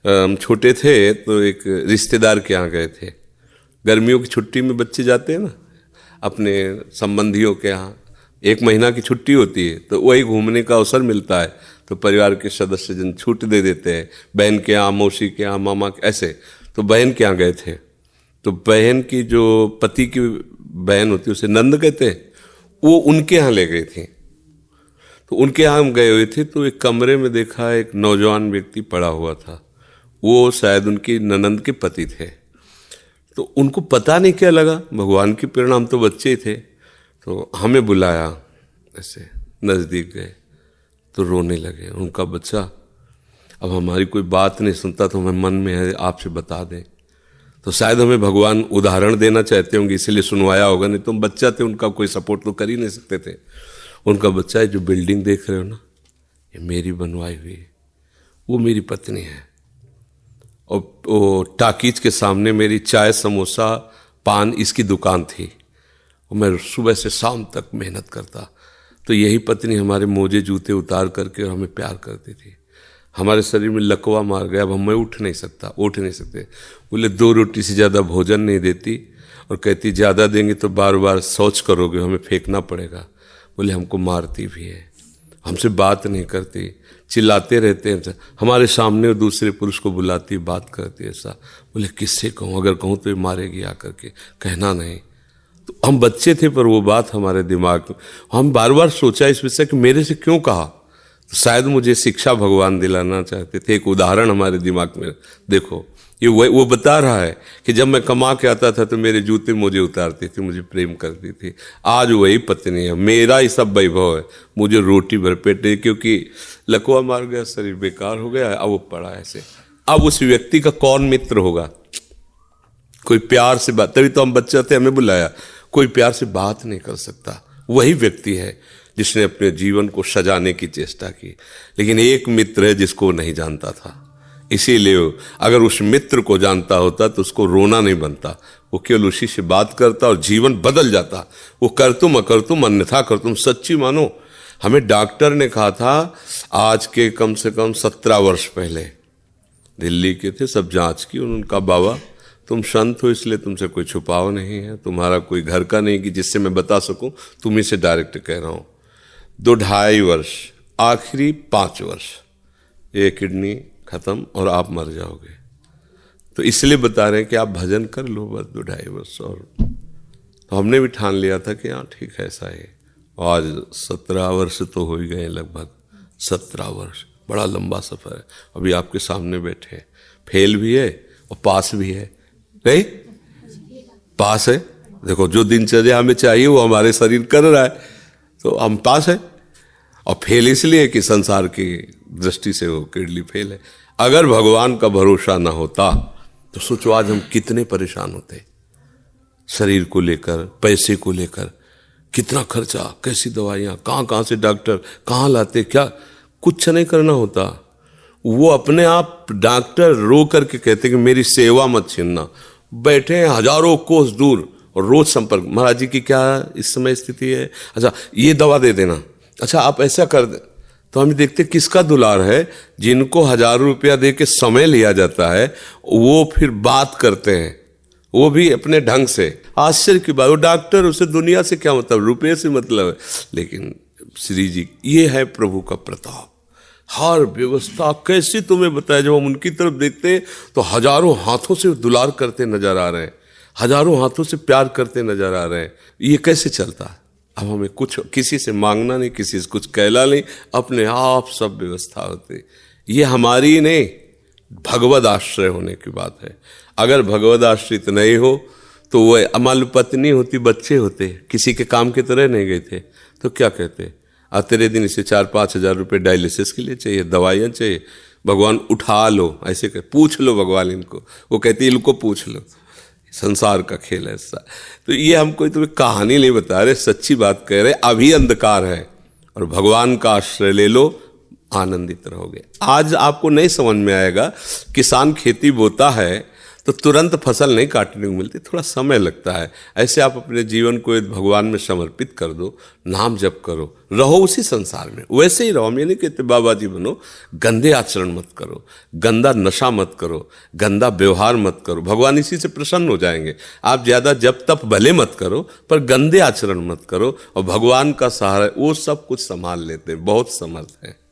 हम छोटे थे तो एक रिश्तेदार के यहाँ गए थे। गर्मियों की छुट्टी में बच्चे जाते हैं ना अपने संबंधियों के यहाँ, 1 महीना की छुट्टी होती है तो वही घूमने का अवसर मिलता है, तो परिवार के सदस्य जन छूट दे देते हैं, बहन के यहाँ, मौसी के यहाँ, मामा के, ऐसे। तो बहन के यहाँ गए थे, तो बहन की जो पति की बहन होती है उसे नंद कहते हैं, वो उनके यहाँ ले गई थी। तो उनके यहाँ हम गए हुए थे तो एक कमरे में देखा एक नौजवान व्यक्ति पड़ा हुआ था, वो शायद उनकी ननंद के पति थे। तो उनको पता नहीं क्या लगा, भगवान की प्रेरणा, हम तो बच्चे ही थे, तो हमें बुलाया, ऐसे नज़दीक गए तो रोने लगे। उनका बच्चा अब हमारी कोई बात नहीं सुनता तो हमें मन में है आपसे बता दें, तो शायद हमें भगवान उदाहरण देना चाहते होंगे इसलिए सुनवाया होगा, नहीं तो हम बच्चा थे, उनका कोई सपोर्ट तो कर ही नहीं सकते थे। उनका बच्चा है, जो बिल्डिंग देख रहे हो ना, ये मेरी बनवाई हुई है, वो मेरी पत्नी है, और वो टाकीज के सामने मेरी चाय समोसा पान इसकी दुकान थी, और मैं सुबह से शाम तक मेहनत करता। तो यही पत्नी हमारे मोजे जूते उतार करके और हमें प्यार करती थी। हमारे शरीर में लकवा मार गया, अब हम उठ नहीं सकते। बोले 2 रोटी से ज़्यादा भोजन नहीं देती, और कहती ज़्यादा देंगे तो बार बार शौच करोगे, हमें फेंकना पड़ेगा। बोले हमको मारती भी है, हमसे बात नहीं करती, चिल्लाते रहते हैं, हमारे सामने दूसरे पुरुष को बुलाती, बात करती ऐसा। बोले किससे कहूँ, अगर कहूँ तो ये मारेगी आकर के, कहना नहीं। तो हम बच्चे थे पर वो बात हमारे दिमाग में, हम बार बार सोचा इस विषय कि मेरे से क्यों कहा, तो शायद मुझे शिक्षा भगवान दिलाना चाहते थे, एक उदाहरण हमारे दिमाग में। देखो ये वो बता रहा है कि जब मैं कमा के आता था तो मेरे जूते मुझे उतारती थी, मुझे प्रेम करती थी। आज वही पत्नी है, मेरा ही सब वैभव है, मुझे रोटी भर पेट है, क्योंकि लकवा मार गया, शरीर बेकार हो गया, अब वो पड़ा ऐसे। अब उस व्यक्ति का कौन मित्र होगा, कोई प्यार से बात, तभी तो हम बच्चे थे, हमें बुलाया, कोई प्यार से बात नहीं कर सकता। वही व्यक्ति है जिसने अपने जीवन को सजाने की चेष्टा की, लेकिन एक मित्र है जिसको नहीं जानता था। इसीलिए अगर उस मित्र को जानता होता तो उसको रोना नहीं बनता, वो केवल उसी से बात करता और जीवन बदल जाता। वो कर तुम अकर तुम अन्यथा कर तुम, सच्ची मानो। हमें डॉक्टर ने कहा था, आज के कम से कम 17 वर्ष पहले, दिल्ली के थे, सब जांच की, उनका बाबा तुम संत हो इसलिए तुमसे कोई छुपाव नहीं है, तुम्हारा कोई घर का नहीं कि जिससे मैं बता सकूं, तुम्ही से डायरेक्ट कह रहा हूं। 2-2.5 वर्ष, आखिरी 5 वर्ष, ये किडनी खत्म और आप मर जाओगे। तो इसलिए बता रहे हैं कि आप भजन कर लो बस 2-2.5 वर्ष। और तो हमने भी ठान लिया था कि हाँ ठीक है, ऐसा है। आज 17 वर्ष तो हो ही गए, लगभग 17 वर्ष, बड़ा लंबा सफ़र है। अभी आपके सामने बैठे, फेल भी है और पास भी है, नहीं पास है। देखो जो दिनचर्या हमें चाहिए वो हमारे शरीर कर रहा है, तो हम पास है। और फेल इसलिए कि संसार की दृष्टि से वो किडनी फेल है। अगर भगवान का भरोसा ना होता तो सोचो आज हम कितने परेशान होते, शरीर को लेकर, पैसे को लेकर, कितना खर्चा, कैसी दवाइयाँ, कहाँ से डॉक्टर कहाँ लाते, क्या कुछ नहीं करना होता। वो अपने आप डॉक्टर रो करके कहते कि मेरी सेवा मत छीनना। बैठे हैं हजारों कोस दूर और रोज संपर्क, महाराज जी की क्या इस समय स्थिति है, अच्छा ये दवा दे देना, अच्छा आप ऐसा कर दे। तो हम देखते किसका दुलार है, जिनको हजारों रुपया दे के समय लिया जाता है, वो फिर बात करते हैं, वो भी अपने ढंग से। आश्चर्य की बात, वो डॉक्टर, उसे दुनिया से क्या मतलब, रुपये से मतलब है। लेकिन श्री जी, ये है प्रभु का प्रताप, हर व्यवस्था कैसी तुम्हें बताया। जब हम उनकी तरफ देखते हैं तो हजारों हाथों से दुलार करते नजर आ रहे हैं, हजारों हाथों से प्यार करते नजर आ रहे हैं। ये कैसे चलता है? अब हमें कुछ किसी से मांगना नहीं, किसी से कुछ कहला नहीं, अपने आप सब व्यवस्था होती। ये हमारी नहीं, भगवद आश्रय होने की बात है। अगर भगवद आश्रित नहीं हो तो वह अमल पत्नी होती, बच्चे होते, किसी के काम की तरह नहीं गए थे, तो क्या कहते, तेरे दिन इसे 4-5 हजार रुपये डायलिसिस के लिए चाहिए, दवाइयाँ चाहिए, भगवान उठा लो, ऐसे कह, पूछ लो भगवान इनको, वो कहती इनको पूछ लो। संसार का खेल है ऐसा। तो ये हम कोई तुम्हें कहानी नहीं बता रहे, सच्ची बात कह रहे। अभी अंधकार है और भगवान का आश्रय ले लो, आनंदित रहोगे। आज आपको नहीं समझ में आएगा, किसान खेती बोता है तो तुरंत फसल नहीं काटने को मिलती, थोड़ा समय लगता है। ऐसे आप अपने जीवन को भगवान में समर्पित कर दो, नाम जप करो, रहो उसी संसार में, वैसे ही रहो। हम ये नहीं कहते बाबा जी बनो, गंदे आचरण मत करो, गंदा नशा मत करो, गंदा व्यवहार मत करो, भगवान इसी से प्रसन्न हो जाएंगे। आप ज़्यादा जप तप भले मत करो, पर गंदे आचरण मत करो, और भगवान का सहारा वो सब कुछ संभाल लेते हैं, बहुत समर्थ है।